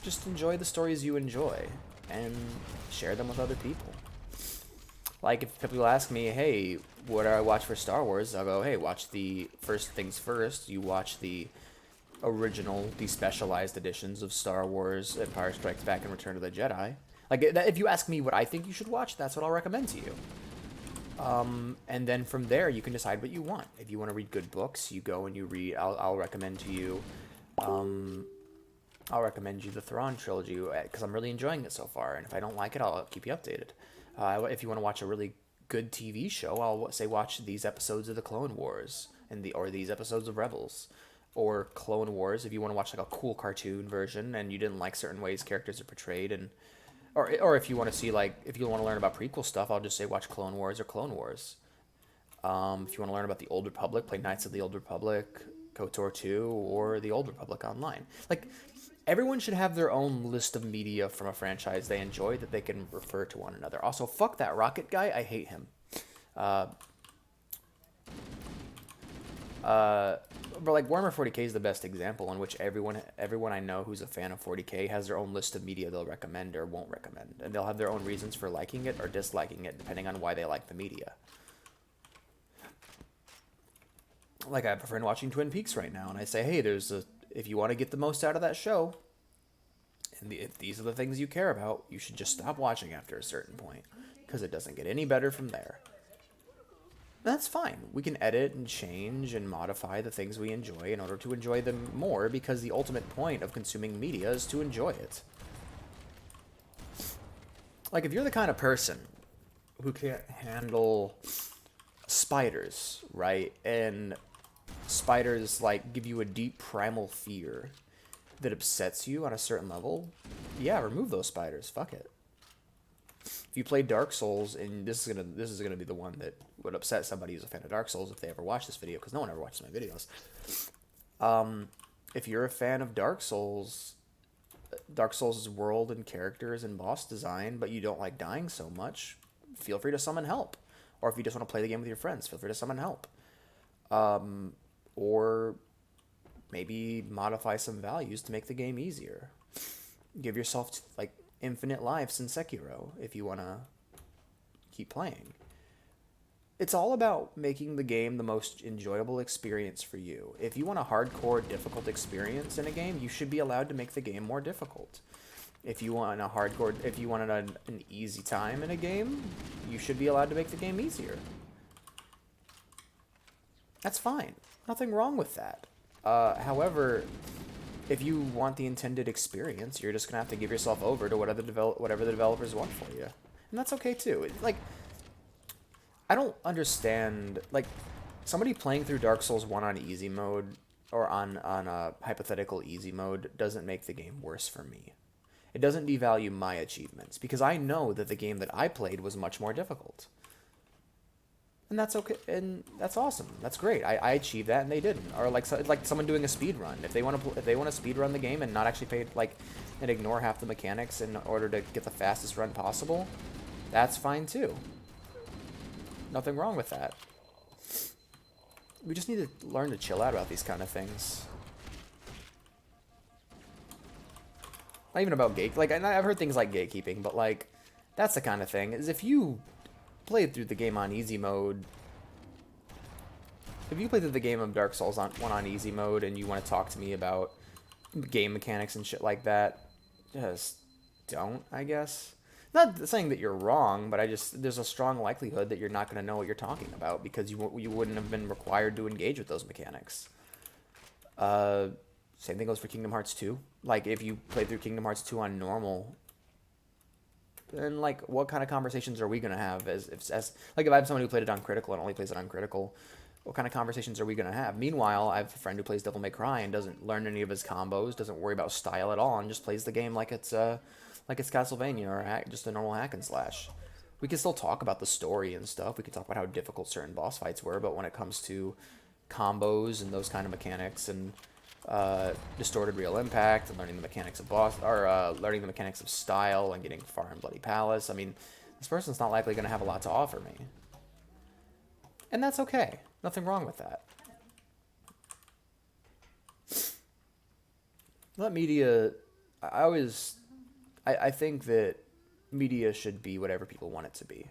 just enjoy the stories you enjoy and share them with other people. Like if people ask me, "Hey, what do I watch for Star Wars?" I'll go, "Hey, watch the first things first. You watch the original, despecialized editions of Star Wars, Empire Strikes Back, and Return of the Jedi." Like if you ask me what I think you should watch, that's what I'll recommend to you. And then from there, you can decide what you want. If you want to read good books, you go and you read. I'll recommend to you. I'll recommend you the Thrawn trilogy because I'm really enjoying it so far. And if I don't like it, I'll keep you updated. If you want to watch a really good TV show, I'll say watch these episodes of the Clone Wars or these episodes of Rebels, or Clone Wars if you want to watch like a cool cartoon version and you didn't like certain ways characters are portrayed, and or if you want to see like if you want to learn about prequel stuff, I'll just say watch Clone Wars or Clone Wars. If you want to learn about the Old Republic, play Knights of the Old Republic, KOTOR 2, or the Old Republic Online. Like, everyone should have their own list of media from a franchise they enjoy that they can refer to one another. Also, fuck that Rocket guy. I hate him. But like Warhammer 40k is the best example in which everyone I know who's a fan of 40k has their own list of media they'll recommend or won't recommend, and they'll have their own reasons for liking it or disliking it depending on why they like the media. Like I have a friend watching Twin Peaks right now, and I say, hey, if you want to get the most out of that show, and if these are the things you care about, you should just stop watching after a certain point, because it doesn't get any better from there. That's fine. We can edit and change and modify the things we enjoy in order to enjoy them more, because the ultimate point of consuming media is to enjoy it. Like, if you're the kind of person who can't handle spiders, right? And spiders, like, give you a deep primal fear that upsets you on a certain level, yeah, remove those spiders. Fuck it. If you play Dark Souls, and this is gonna be the one that would upset somebody who's a fan of Dark Souls if they ever watch this video, because no one ever watches my videos. If you're a fan of Dark Souls, Dark Souls' world and characters and boss design, but you don't like dying so much, feel free to summon help. Or if you just want to play the game with your friends, feel free to summon help. Or maybe modify some values to make the game easier. Give yourself like infinite lives in Sekiro if you want to keep playing. It's all about making the game the most enjoyable experience for you. If you want a hardcore, difficult experience in a game, you should be allowed to make the game more difficult. If you want an easy time in a game, you should be allowed to make the game easier. That's fine. Nothing wrong with that. However, if you want the intended experience, you're just gonna have to give yourself over to whatever the developers want for you, and that's okay too. Like, I don't understand, like, somebody playing through Dark Souls 1 on easy mode or on a hypothetical easy mode doesn't make the game worse for me. It doesn't devalue my achievements, because I know that the game that I played was much more difficult. And that's okay, and that's awesome. That's great. I achieved that, and they didn't. Or like someone doing a speed run. If they want to speed run the game and not actually pay and ignore half the mechanics in order to get the fastest run possible, that's fine too. Nothing wrong with that. We just need to learn to chill out about these kind of things. Not even about like, I've heard things like gatekeeping, but like, that's the kind of thing. Is if you played through the game on easy mode, if you played through the game of Dark Souls 1 on easy mode and you want to talk to me about game mechanics and shit like that, just don't, I guess. Not saying that you're wrong, but there's a strong likelihood that you're not going to know what you're talking about, because you wouldn't have been required to engage with those mechanics. Same thing goes for Kingdom Hearts 2. Like, if you played through Kingdom Hearts 2 on normal, then, like, what kind of conversations are we going to have as like, if I have someone who played it on critical and only plays it on critical, what kind of conversations are we going to have? Meanwhile, I have a friend who plays Devil May Cry and doesn't learn any of his combos, doesn't worry about style at all, and just plays the game like it's Castlevania or just a normal hack and slash. We can still talk about the story and stuff. We can talk about how difficult certain boss fights were, but when it comes to combos and those kind of mechanics and distorted real impact and learning the mechanics of learning the mechanics of style and getting far in Bloody Palace, I mean, this person's not likely going to have a lot to offer me. And that's okay. Nothing wrong with that. Let media I always, I think that media should be whatever people want it to be.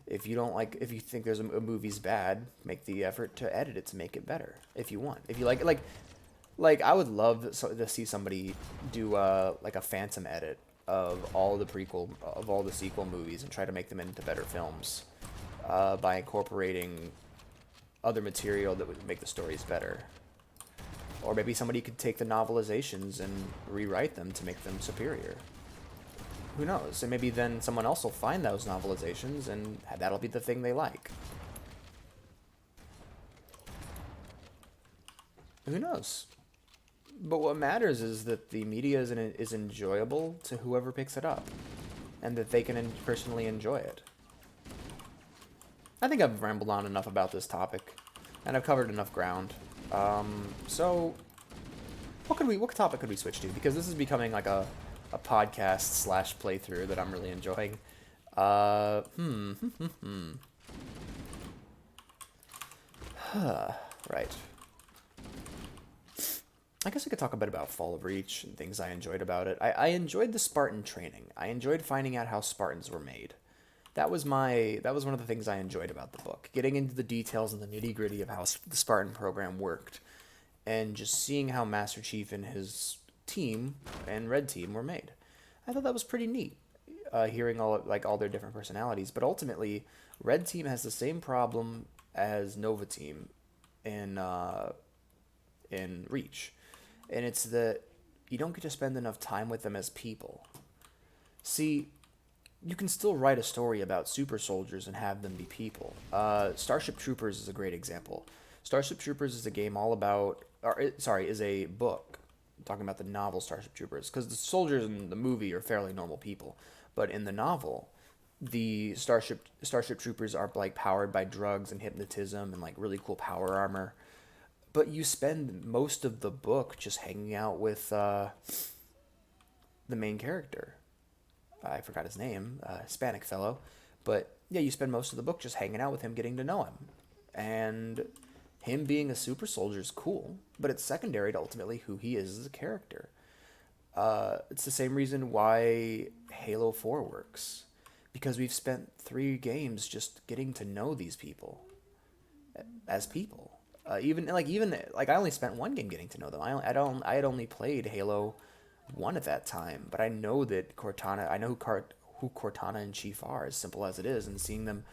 If you don't like, if you think a movie's bad, make the effort to edit it to make it better. If you want, if you like I would love to see somebody do like a phantom edit of all the sequel movies and try to make them into better films by incorporating other material that would make the stories better. Or maybe somebody could take the novelizations and rewrite them to make them superior. Who knows? And maybe then someone else will find those novelizations and that'll be the thing they like. Who knows? But what matters is that the media is enjoyable to whoever picks it up, and that they can personally enjoy it. I think I've rambled on enough about this topic, and I've covered enough ground. So, what topic could we switch to? Because this is becoming like a podcast slash playthrough that I'm really enjoying. Right. I guess I could talk a bit about Fall of Reach and things I enjoyed about it. I enjoyed the Spartan training. I enjoyed finding out how Spartans were made. That was one of the things I enjoyed about the book. Getting into the details and the nitty-gritty of how the Spartan program worked. And just seeing how Master Chief and his team and Red Team were made. I thought that was pretty neat. Hearing all their different personalities. But ultimately, Red Team has the same problem as Nova Team in Reach. And it's that you don't get to spend enough time with them as people. See, you can still write a story about super soldiers and have them be people. Starship Troopers is a great example. Starship Troopers is a game all about, is a book talking about the novel Starship Troopers, because the soldiers in the movie are fairly normal people, but in the novel, the Starship Troopers are like powered by drugs and hypnotism and like really cool power armor. But you spend most of the book just hanging out with the main character. I forgot his name, Hispanic fellow. But yeah, you spend most of the book just hanging out with him, getting to know him. And him being a super soldier is cool, but it's secondary to ultimately who he is as a character. It's the same reason why Halo 4 works. Because we've spent 3 games just getting to know these people as people. Even I only spent 1 game getting to know them. I had only played Halo 1 at that time, but I know that Cortana. I know who Cortana and Chief are, as simple as it is, and seeing them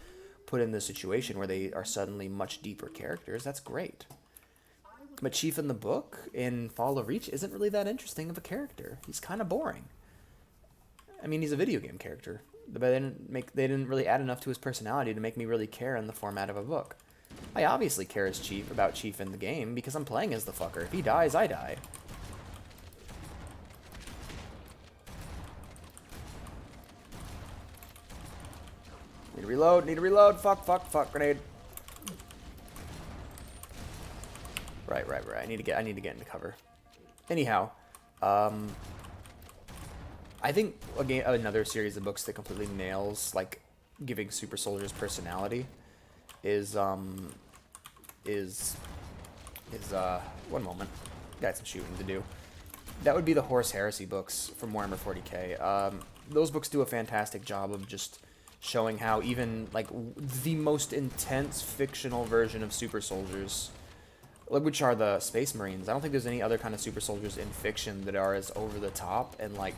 put in this situation where they are suddenly much deeper characters, that's great. But Chief in the book in Fall of Reach isn't really that interesting of a character. He's kind of boring. I mean, he's a video game character, but they didn't really add enough to his personality to make me really care in the format of a book. I obviously care about Chief in the game because I'm playing as the fucker. If he dies, I die. Need to reload. Fuck, grenade. Right. I need to get into cover. Anyhow, I think another series of books that completely nails like giving super soldiers personality is one moment. Got some shooting to do. That would be the Horus Heresy books from Warhammer 40k. Those books do a fantastic job of just showing how even like the most intense fictional version of super soldiers, which are the Space Marines. I don't think there's any other kind of super soldiers in fiction that are as over the top and like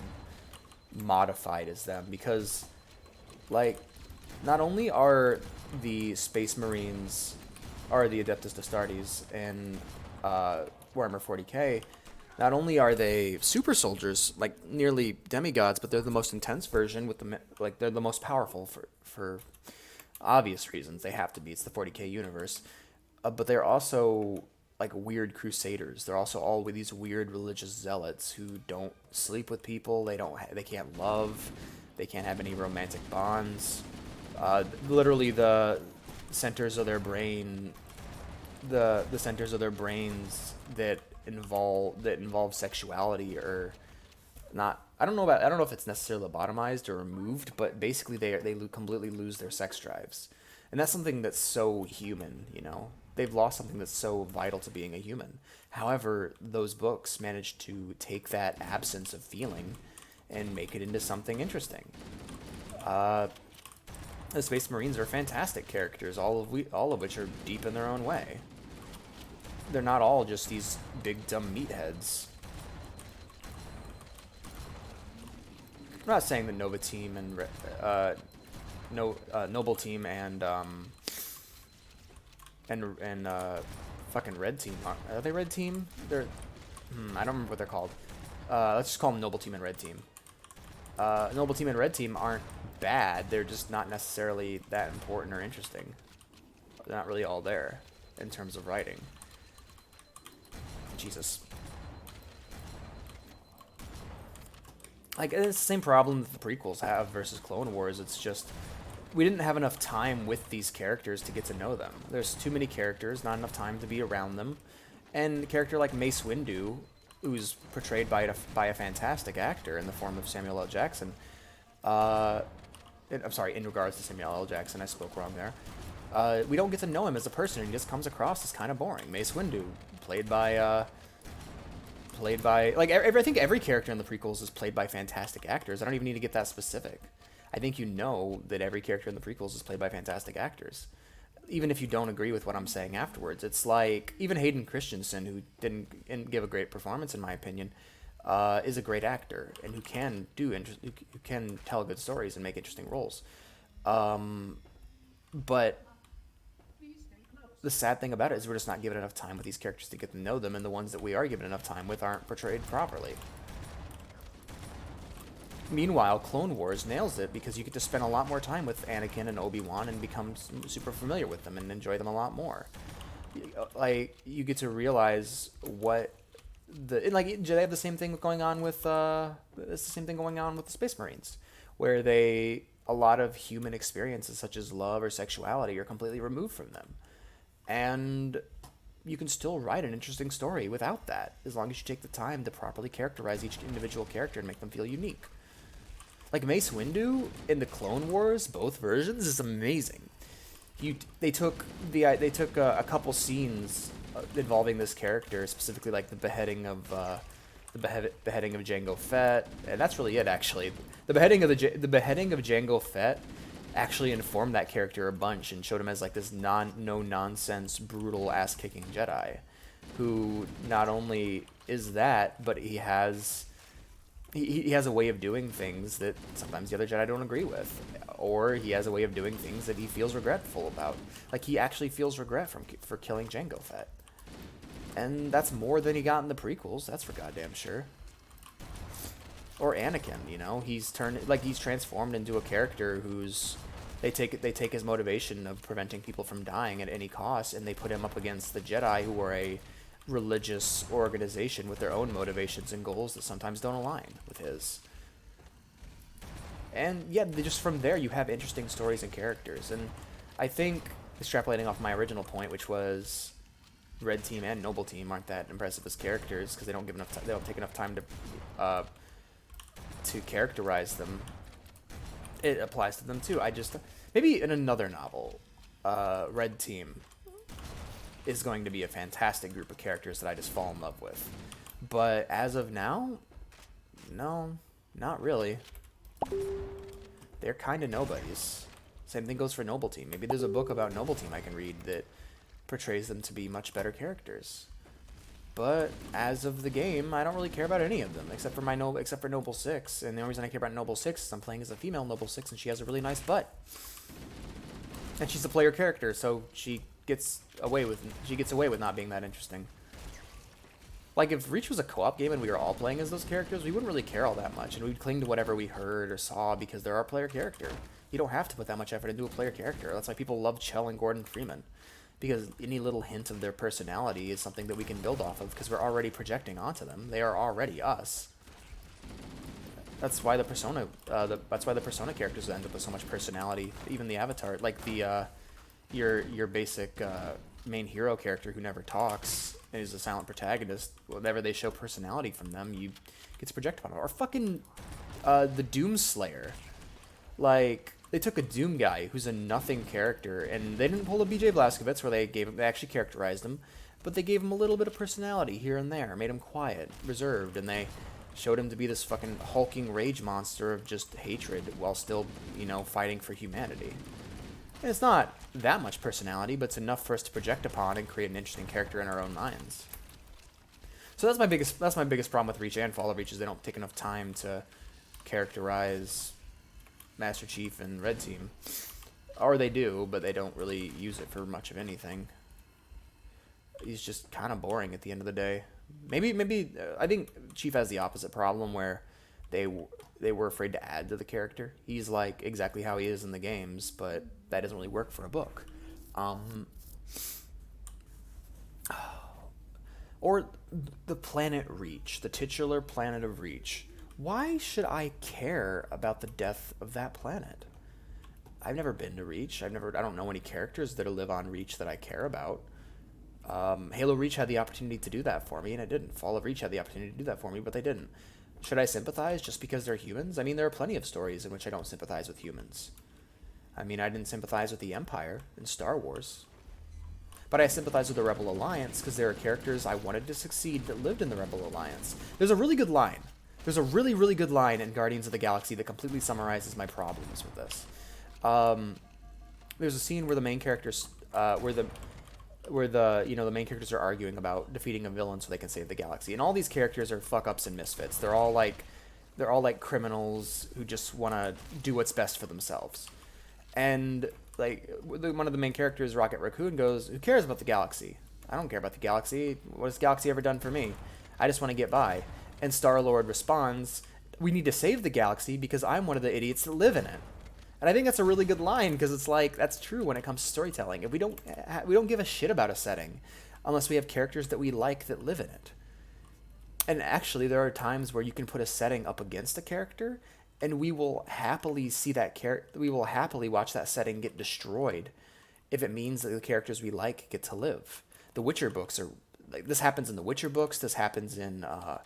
modified as them, because like not only are the Space Marines are the Adeptus Astartes and Warhammer 40k, not only are they super soldiers, like nearly demigods, but they're the most intense version with they're the most powerful for obvious reasons. They have to be. It's the 40k universe. But they're also like weird crusaders. They're also all with these weird religious zealots who don't sleep with people. They can't love. They can't have any romantic bonds. Literally the centers of their brain, the centers of their brains that involve sexuality or not. I don't know if it's necessarily lobotomized or removed, but basically they completely lose their sex drives, and that's something that's so human, you know. they've lost something that's so vital to being a human. However, those books managed to take that absence of feeling and make it into something interesting. Uh, the Space Marines are fantastic characters, all of which are deep in their own way. They're not all just these big dumb meatheads. I'm not saying that Nova Team and Noble Team and fucking Red Team are they Red Team? They're I don't remember what they're called. Let's just call them Noble Team and Red Team. Noble Team and Red Team aren't bad. They're just not necessarily that important or interesting. They're not really all there in terms of writing. Jesus. Like, it's the same problem that the prequels have versus Clone Wars. It's just, we didn't have enough time with these characters to get to know them. There's too many characters, not enough time to be around them. And a character like Mace Windu, who's portrayed by a fantastic actor in the form of Samuel L. Jackson. I'm sorry, in regards to Samuel L. Jackson, I spoke wrong there. We don't get to know him as a person. He just comes across as kind of boring. Mace Windu, played by like I think every character in the prequels is played by fantastic actors. I don't even need to get that specific. I think you know that every character in the prequels is played by fantastic actors, even if you don't agree with what I'm saying afterwards. It's like even Hayden Christensen, who didn't give a great performance in my opinion, is a great actor and who can tell good stories and make interesting roles. But the sad thing about it is we're just not given enough time with these characters to get to know them, and the ones that we are given enough time with aren't portrayed properly. Meanwhile, Clone Wars nails it because you get to spend a lot more time with Anakin and Obi-Wan and become super familiar with them and enjoy them a lot more. Like, you get to realize what they have the same thing going on with it's the same thing going on with the Space Marines, where a lot of human experiences such as love or sexuality are completely removed from them. And you can still write an interesting story without that, as long as you take the time to properly characterize each individual character and make them feel unique. Like Mace Windu in the Clone Wars, both versions, is amazing. They took a couple scenes involving this character, specifically like the beheading of Jango Fett, and that's really it. Actually, the beheading of Jango Fett actually informed that character a bunch and showed him as like this no-nonsense, brutal, ass-kicking Jedi, who not only is that, but he has a way of doing things that sometimes the other Jedi don't agree with, or he has a way of doing things that he feels regretful about. Like, he actually feels regret for killing Jango Fett, and that's more than he got in the prequels. That's for goddamn sure. Or Anakin, you know, he's transformed into a character who's they take his motivation of preventing people from dying at any cost, and they put him up against the Jedi, who are a religious organization with their own motivations and goals that sometimes don't align with his. And yeah, just from there you have interesting stories and characters. And I think, extrapolating off my original point, which was Red Team and Noble Team aren't that impressive as characters because they don't take enough time to characterize them. It applies to them too. Maybe in another novel, Red Team is going to be a fantastic group of characters that I just fall in love with. But as of now, no, not really. They're kind of nobodies. Same thing goes for Noble Team. Maybe there's a book about Noble Team I can read that portrays them to be much better characters. But as of the game, I don't really care about any of them except for Noble 6. And the only reason I care about Noble 6 is I'm playing as a female Noble 6 and she has a really nice butt. And she's a player character, so she gets away with not being that interesting. Like, if Reach was a co-op game and we were all playing as those characters, we wouldn't really care all that much, and we'd cling to whatever we heard or saw because they're our player character. You don't have to put that much effort into a player character. That's why people love Chell and Gordon Freeman, because any little hint of their personality is something that we can build off of because we're already projecting onto them. They are already us. That's why the Persona characters end up with so much personality. Even the Avatar, like your basic main hero character who never talks and is a silent protagonist. Whenever they show personality from them, gets projected upon them. Or fucking the Doomslayer. Like, they took a Doom guy who's a nothing character, and they didn't pull a BJ Blazkowicz where they actually characterized him, but they gave him a little bit of personality here and there, made him quiet, reserved, and they showed him to be this fucking hulking rage monster of just hatred while still, you know, fighting for humanity. And it's not that much personality, but it's enough for us to project upon and create an interesting character in our own minds. So that's my biggest problem with Reach and Fall of Reach is they don't take enough time to characterize Master Chief and Red Team. Or they do, but they don't really use it for much of anything. He's just kind of boring at the end of the day. Maybe I think Chief has the opposite problem where they were afraid to add to the character. He's like exactly how he is in the games, but that doesn't really work for a book. Or the planet Reach, the titular planet of Reach. Why should I care about the death of that planet? I've never been to Reach. I don't know any characters that live on Reach that I care about. Halo Reach had the opportunity to do that for me, and it didn't. Fall of Reach had the opportunity to do that for me, but they didn't. Should I sympathize just because they're humans? I mean, there are plenty of stories in which I don't sympathize with humans. I mean, I didn't sympathize with the Empire in Star Wars. But I sympathize with the Rebel Alliance because there are characters I wanted to succeed that lived in the Rebel Alliance. There's a really good line. There's a really, really good line in Guardians of the Galaxy that completely summarizes my problems with this. There's a scene where the main characters, where the main characters are arguing about defeating a villain so they can save the galaxy, and all these characters are fuck-ups and misfits. They're all like criminals who just want to do what's best for themselves. And like one of the main characters, Rocket Raccoon, goes, "Who cares about the galaxy? I don't care about the galaxy. What has the galaxy ever done for me? I just want to get by." And Star-Lord responds, "We need to save the galaxy because I'm one of the idiots that live in it." And I think that's a really good line because it's like, that's true when it comes to storytelling. If we don't give a shit about a setting unless we have characters that we like that live in it. And actually, there are times where you can put a setting up against a character, and we will happily see that we will happily watch that setting get destroyed if it means that the characters we like get to live. The Witcher books are like, this happens in the Witcher books. This happens in the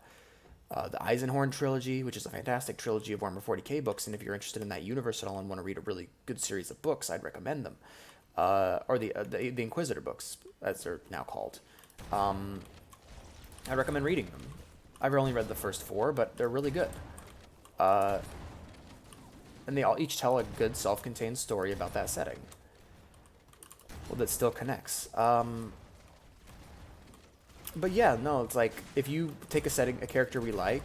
Eisenhorn trilogy, which is a fantastic trilogy of Warhammer 40k books, and if you're interested in that universe at all and want to read a really good series of books, I'd recommend them. Or the Inquisitor books, as they're now called. I recommend reading them. I've only read the first 4, but they're really good. And they all each tell a good self-contained story about that setting. Well, that still connects. But yeah, no, it's like, if you take a character we like,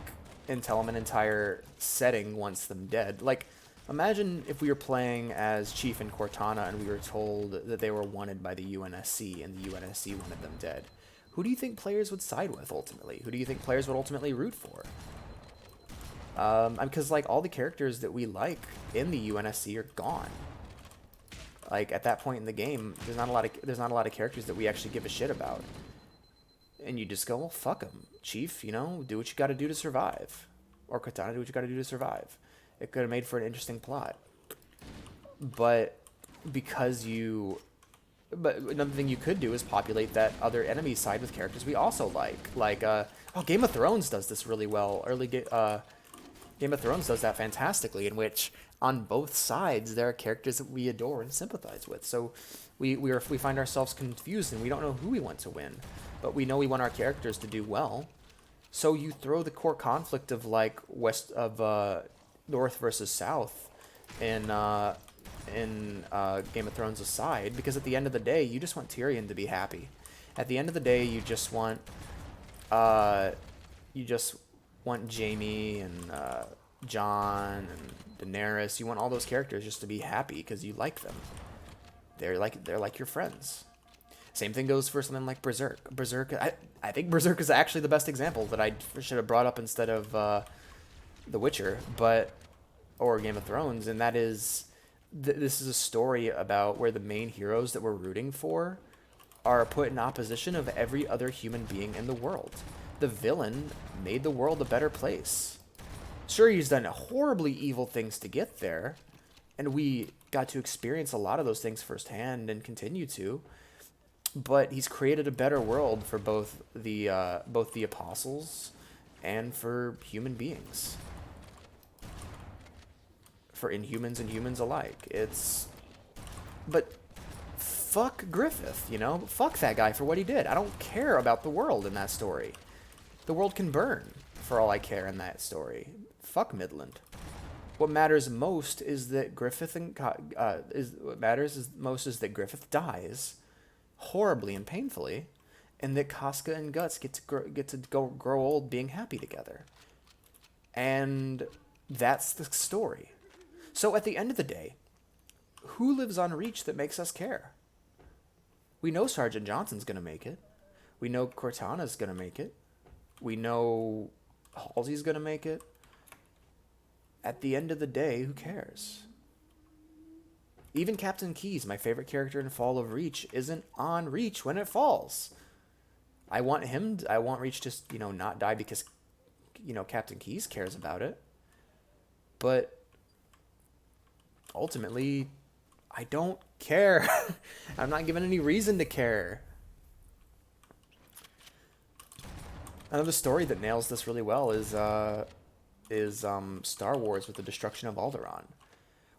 and tell them an entire setting wants them dead. Like, imagine if we were playing as Chief and Cortana, and we were told that they were wanted by the UNSC, and the UNSC wanted them dead. Who do you think players would side with, ultimately? Who do you think players would ultimately root for? Because, like, all the characters that we like in the UNSC are gone. Like, at that point in the game, there's not a lot of characters that we actually give a shit about. And you just go, well, fuck them. Chief, you know, do what you gotta do to survive. Or Cortana, do what you gotta do to survive. It could have made for an interesting plot. But another thing you could do is populate that other enemy side with characters we also like. Like, Game of Thrones does this really well. Game of Thrones does that fantastically, in which on both sides there are characters that we adore and sympathize with. So we find ourselves confused and we don't know who we want to win, but we know we want our characters to do well. So you throw the core conflict of like North versus South in Game of Thrones aside, because at the end of the day, you just want Tyrion to be happy. At the end of the day, you just want Jaime and Jon and Daenerys. You want all those characters just to be happy because you like them. They're like your friends. Same thing goes for something like Berserk. I think Berserk is actually the best example that I should have brought up instead of The Witcher, or Game of Thrones, and that is this is a story about where the main heroes that we're rooting for are put in opposition of every other human being in the world. The villain made the world a better place. Sure, he's done horribly evil things to get there, and we got to experience a lot of those things firsthand and continue to, but he's created a better world for both the apostles and for human beings. for Inhumans and humans alike. But fuck Griffith, you know? Fuck that guy for what he did. I don't care about the world in that story. The world can burn, for all I care in that story. Fuck Midland. What matters most is that Griffith is that Griffith dies horribly and painfully, and that Casca and Guts get to grow old being happy together. And that's the story. So at the end of the day, who lives on Reach that makes us care? We know Sergeant Johnson's gonna make it. We know Cortana's gonna make it. We know Halsey's gonna make it. At the end of the day, who cares? Even Captain Keyes, my favorite character in Fall of Reach, isn't on Reach when it falls. I want Reach to, you know, not die because, you know, Captain Keyes cares about it. But ultimately, I don't care. I'm not given any reason to care. Another story that nails this really well is Star Wars with the destruction of Alderaan.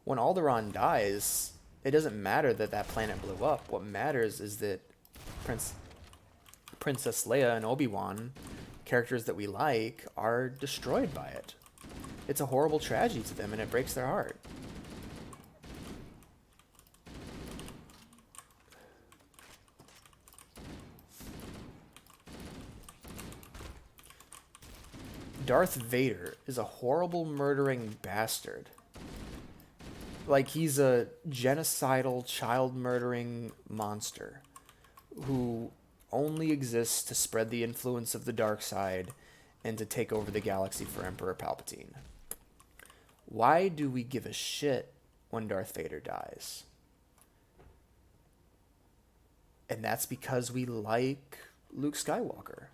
When Alderaan dies, it doesn't matter that that planet blew up. What matters is that Princess Leia and Obi-Wan, characters that we like, are destroyed by it. It's a horrible tragedy to them, and it breaks their heart. Darth Vader is a horrible, murdering bastard. Like, he's a genocidal, child-murdering monster who only exists to spread the influence of the dark side and to take over the galaxy for Emperor Palpatine. Why do we give a shit when Darth Vader dies? And that's because we like Luke Skywalker.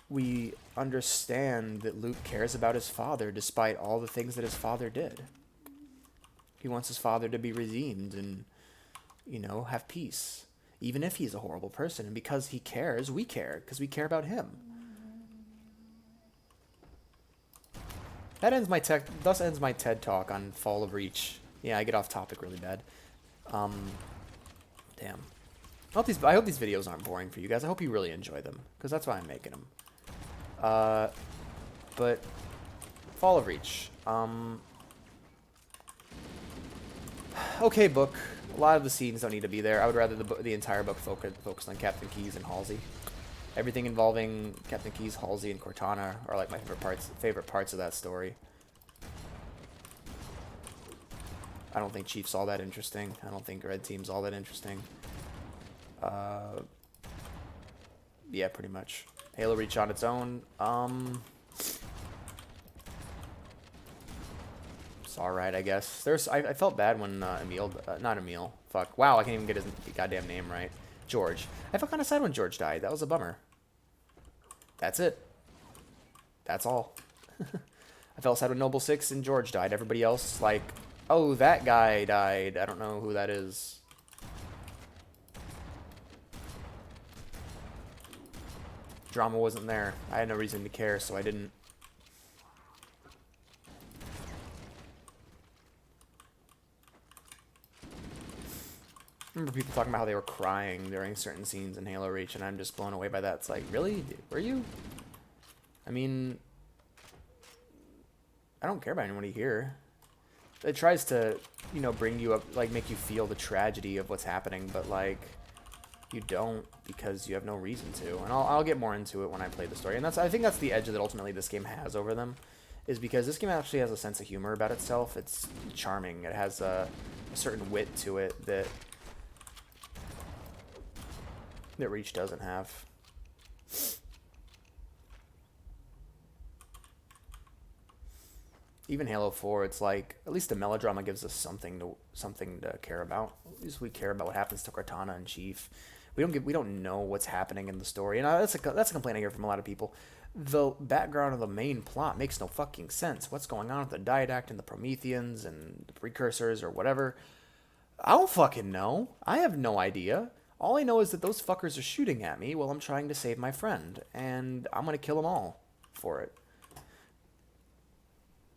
We understand that Luke cares about his father despite all the things that his father did. He wants his father to be redeemed and, you know, have peace. Even if he's a horrible person. And because he cares, we care. Because we care about him. Thus ends my TED Talk on Fall of Reach. Yeah, I get off topic really bad. Damn. I hope these videos aren't boring for you guys. I hope you really enjoy them. Because that's why I'm making them. But Fall of Reach. Okay, book. A lot of the scenes don't need to be there. I would rather the entire book focus on Captain Keyes and Halsey. Everything involving Captain Keyes, Halsey, and Cortana are like my favorite parts of that story. I don't think Chief's all that interesting. I don't think Red Team's all that interesting. Yeah, pretty much. Halo Reach on its own. It's alright, I guess. I felt bad when not Emil. Fuck. Wow, I can't even get his goddamn name right. George. I felt kind of sad when George died. That was a bummer. That's it. That's all. I felt sad when Noble 6 and George died. Everybody else, like, oh, that guy died. I don't know who that is. Drama wasn't there. I had no reason to care, so I didn't. I remember people talking about how they were crying during certain scenes in Halo Reach, and I'm just blown away by that. It's like, really? Were you? I mean, I don't care about anybody here. It tries to, you know, bring you up, like, make you feel the tragedy of what's happening, but, like, you don't because you have no reason to. And I'll get more into it when I play the story. And I think that's the edge that ultimately this game has over them, is because this game actually has a sense of humor about itself. It's charming. It has a certain wit to it that Reach doesn't have. Even Halo 4, it's like, at least the melodrama gives us something to care about. At least we care about what happens to Cortana and Chief. We don't know what's happening in the story, and that's a complaint I hear from a lot of people. The background of the main plot makes no fucking sense. What's going on with the Didact and the Prometheans and the Precursors or whatever? I don't fucking know. I have no idea. All I know is that those fuckers are shooting at me while I'm trying to save my friend, and I'm gonna kill them all for it.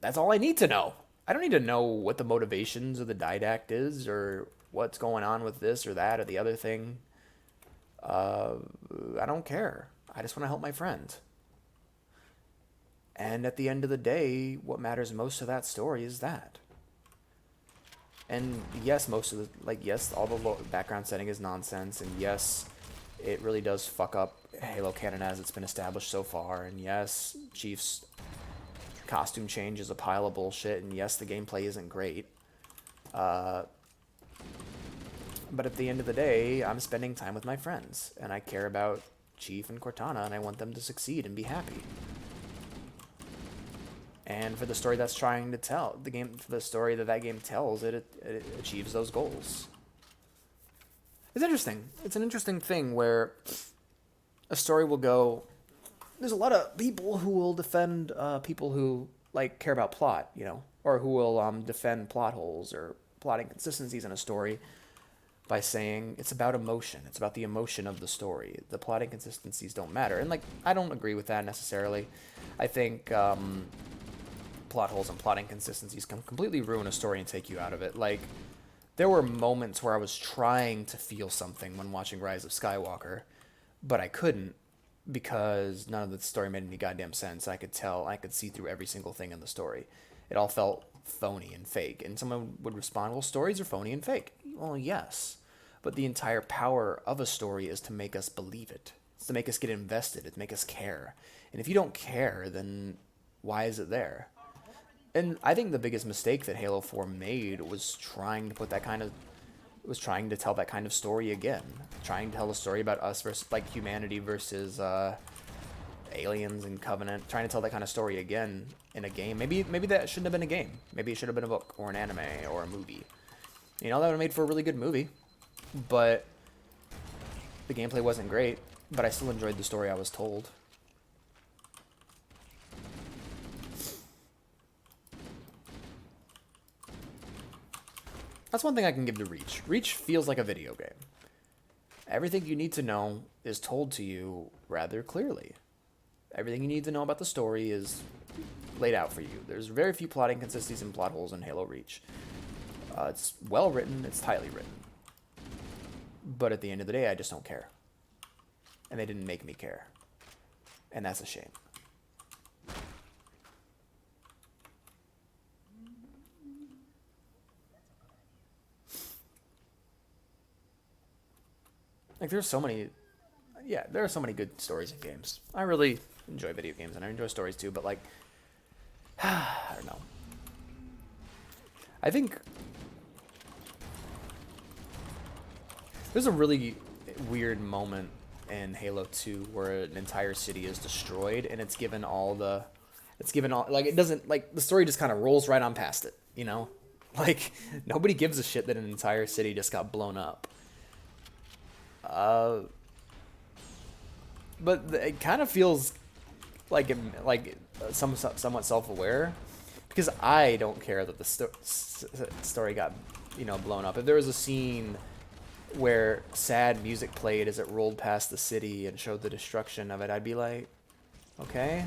That's all I need to know. I don't need to know what the motivations of the didact is or what's going on with this or that or the other thing. Uh, I don't care. I just want to help my friend. And at the end of the day, what matters most to that story is that. And yes, most of the, like, yes, all the background setting is nonsense, and yes, it really does fuck up Halo canon as it's been established so far, and yes, Chief's costume change is a pile of bullshit, and yes, the gameplay isn't great. But at the end of the day, I'm spending time with my friends, and I care about Chief and Cortana, and I want them to succeed and be happy. And for the story that's trying to tell, for the story that game tells, it achieves those goals. It's interesting. It's an interesting thing where a story will go. There's a lot of people who will defend people who like care about plot, you know, or who will defend plot holes or plot inconsistencies in a story by saying it's about emotion. It's about the emotion of the story. The plot inconsistencies don't matter, and like I don't agree with that necessarily. I think plot holes and plot inconsistencies can completely ruin a story and take you out of it. Like, there were moments where I was trying to feel something when watching Rise of Skywalker, but I couldn't because none of the story made any goddamn sense. I could see through every single thing in the story. It all felt phony and fake. And someone would respond, well, stories are phony and fake. Well, yes. But the entire power of a story is to make us believe it. It's to make us get invested. It's to make us care. And if you don't care, then why is it there? And I think the biggest mistake that Halo 4 made was trying to tell that kind of story again. Trying to tell a story about us versus, like, humanity versus aliens and Covenant. Trying to tell that kind of story again in a game. Maybe that shouldn't have been a game. Maybe it should have been a book or an anime or a movie. You know, that would have made for a really good movie. But the gameplay wasn't great. But I still enjoyed the story I was told. That's one thing I can give to Reach. Reach feels like a video game. Everything you need to know is told to you rather clearly. Everything you need to know about the story is laid out for you. There's very few plot inconsistencies and plot holes in Halo Reach. It's well written, it's tightly written. But at the end of the day, I just don't care. And they didn't make me care. And that's a shame. Like, there are so many good stories in games. I really enjoy video games, and I enjoy stories too, but, like, I don't know. I think there's a really weird moment in Halo 2 where an entire city is destroyed, and it doesn't, like, the story just kind of rolls right on past it, you know? Like, nobody gives a shit that an entire city just got blown up. But it kind of feels like somewhat self-aware, because I don't care that the story got, you know, blown up. If there was a scene where sad music played as it rolled past the city and showed the destruction of it, I'd be like, okay,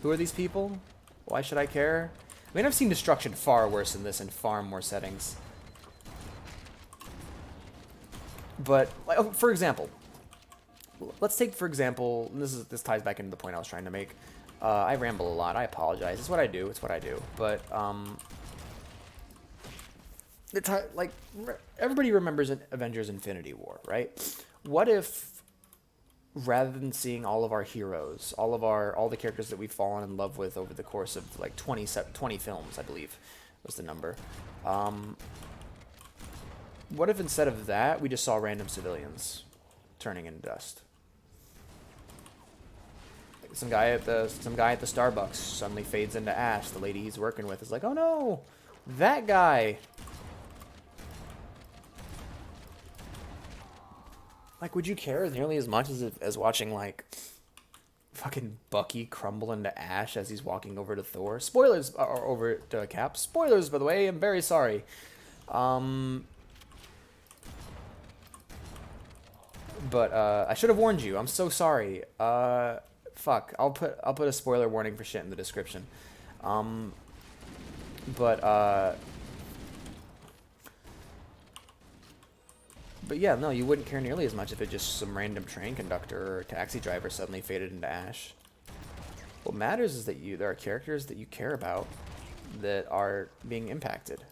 who are these people? Why should I care? I mean, I've seen destruction far worse than this in far more settings. But, like, for example, let's take, for example, this ties back into the point I was trying to make. I ramble a lot. I apologize. It's what I do. But, like, everybody remembers Avengers Infinity War, right? What if, rather than seeing all of our heroes, all the characters that we've fallen in love with over the course of, like, 20 films, I believe was the number, what if instead of that, we just saw random civilians turning into dust? Like some guy at the Starbucks suddenly fades into ash. The lady he's working with is like, oh no, that guy. Like, would you care nearly as much as watching, like, fucking Bucky crumble into ash as he's walking over to Thor? Spoilers, or over to Cap. Spoilers, by the way. I'm very sorry. But I should have warned you. I'm so sorry. Fuck. I'll put a spoiler warning for shit in the description. But yeah, no, you wouldn't care nearly as much if it just some random train conductor or taxi driver suddenly faded into ash. What matters is that there are characters that you care about that are being impacted.